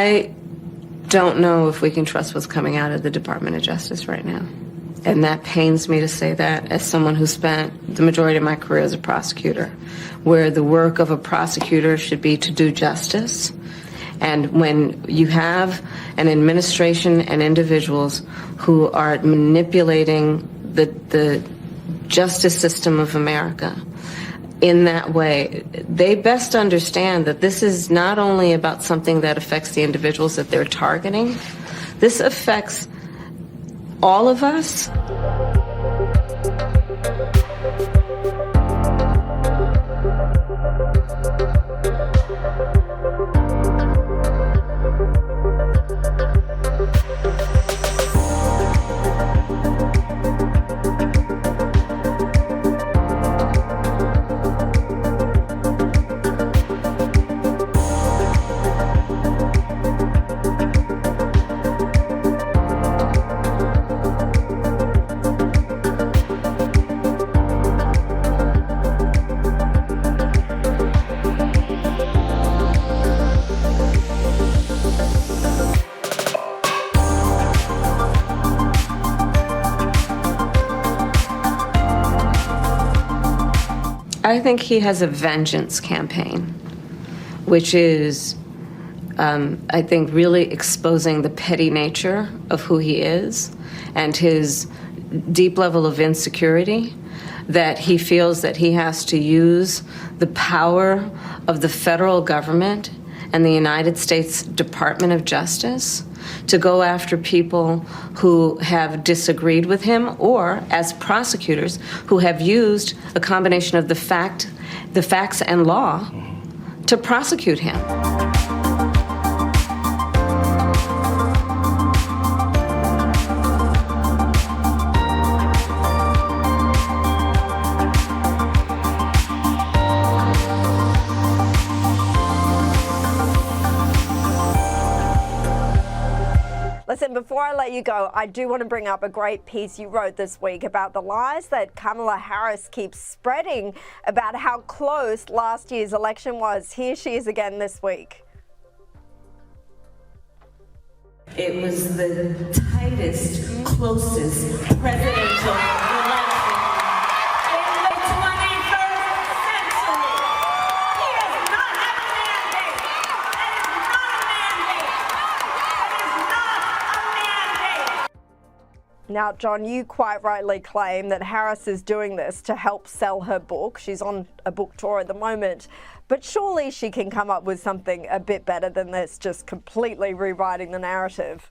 I don't know if we can trust what's coming out of the Department of Justice right now. And that pains me to say that as someone who spent the majority of my career as a prosecutor, where the work of a prosecutor should be to do justice. And when you have an administration and individuals who are manipulating the justice system of America in that way, they best understand that this is not only about something that affects the individuals that they're targeting, this affects all of us. I think he has a vengeance campaign, which is, I think, really exposing the petty nature of who he is and his deep level of insecurity, that he feels that he has to use the power of the federal government and the United States Department of Justice to go after people who have disagreed with him, or as prosecutors who have used a combination of the facts and law to prosecute him. Listen, before I let you go, I do want to bring up a great piece you wrote this week about the lies that Kamala Harris keeps spreading about how close last year's election was. Here she is again this week. It was the tightest, closest presidential election in the 21st century. He does not have a mandate. That is not a mandate. That is not a mandate. Now, John, you quite rightly claim that Harris is doing this to help sell her book. She's on a book tour at the moment. But surely she can come up with something a bit better than this, just completely rewriting the narrative.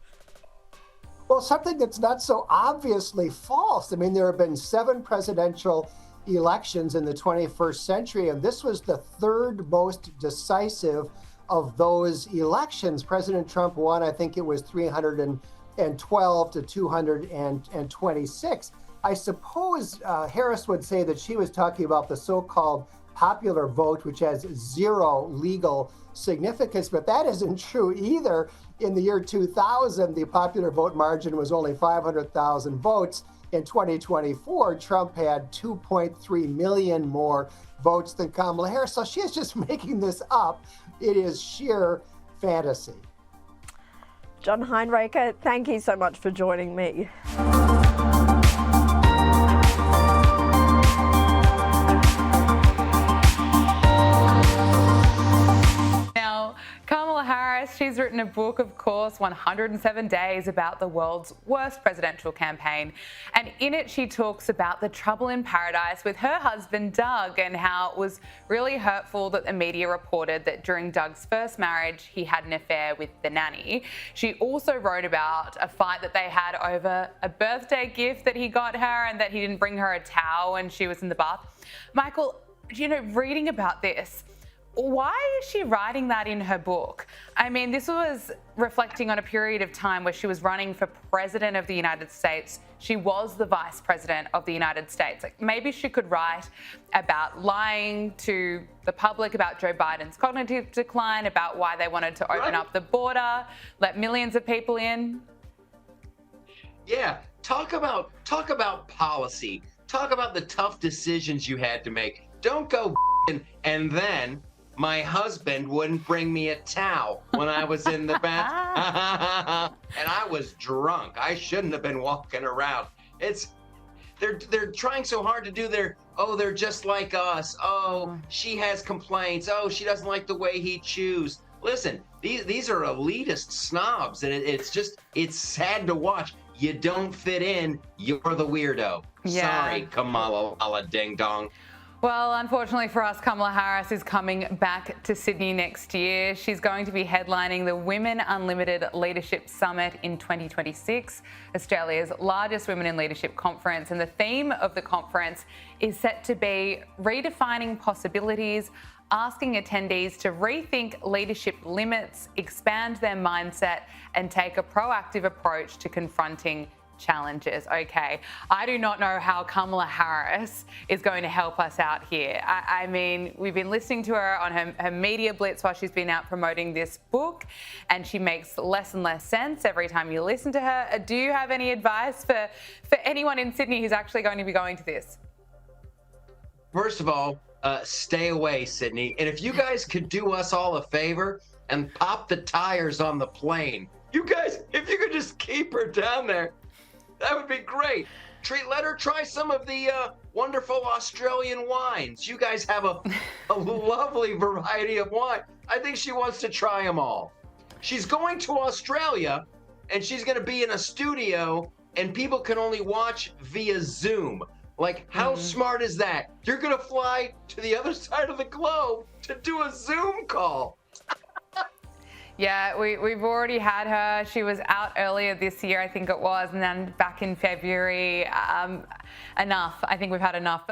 Well, something that's not so obviously false. I mean, there have been 7 presidential elections in the 21st century, and this was the third most decisive of those elections. President Trump won, I think it was 312 to 226. I suppose Harris would say that she was talking about the so-called popular vote, which has zero legal significance, but that isn't true either. In the year 2000, the popular vote margin was only 500,000 votes. In 2024, Trump had 2.3 million more votes than Kamala Harris. So she is just making this up. It is sheer fantasy. John Heinrecher, thank you so much for joining me. Kamala Harris, she's written a book, of course, 107 Days, about the world's worst presidential campaign. And in it, she talks about the trouble in paradise with her husband, Doug, and how it was really hurtful that the media reported that during Doug's first marriage, he had an affair with the nanny. She also wrote about a fight that they had over a birthday gift that he got her and that he didn't bring her a towel when she was in the bath. Michael, reading about this, why is she writing that in her book? I mean, this was reflecting on a period of time where she was running for president of the United States. She was the vice president of the United States. Like, maybe she could write about lying to the public about Joe Biden's cognitive decline, about why they wanted to open up the border, let millions of people in. Yeah, talk about policy. Talk about the tough decisions you had to make. Don't go and then my husband wouldn't bring me a towel when I was in the bath. And I was drunk. I shouldn't have been walking around. They're trying so hard to do they're just like us. Oh, she has complaints. Oh, she doesn't like the way he chews. Listen, these are elitist snobs, and it's sad to watch. You don't fit in, you're the weirdo. Yeah. Sorry, Kamala Ding Dong. Well, unfortunately for us, Kamala Harris is coming back to Sydney next year. She's going to be headlining the Women Unlimited Leadership Summit in 2026, Australia's largest women in leadership conference. And the theme of the conference is set to be redefining possibilities, asking attendees to rethink leadership limits, expand their mindset, and take a proactive approach to confronting challenges. Okay, I do not know how Kamala Harris is going to help us out here. I mean, we've been listening to her on her media blitz while she's been out promoting this book, and she makes less and less sense every time you listen to her. Do you have any advice for anyone in Sydney who's actually going to be going to this? First of all, stay away, Sydney. And if you guys could do us all a favor and pop the tires on the plane, you guys, if you could just keep her down there, that would be great. Let her try some of the wonderful Australian wines. You guys have a lovely variety of wine. I think she wants to try them all. She's going to Australia, and she's going to be in a studio, and people can only watch via Zoom. Like, how smart is that? You're going to fly to the other side of the globe to do a Zoom call. Yeah, we've already had her. She was out earlier this year, I think it was, and then back in February. Enough. I think we've had enough.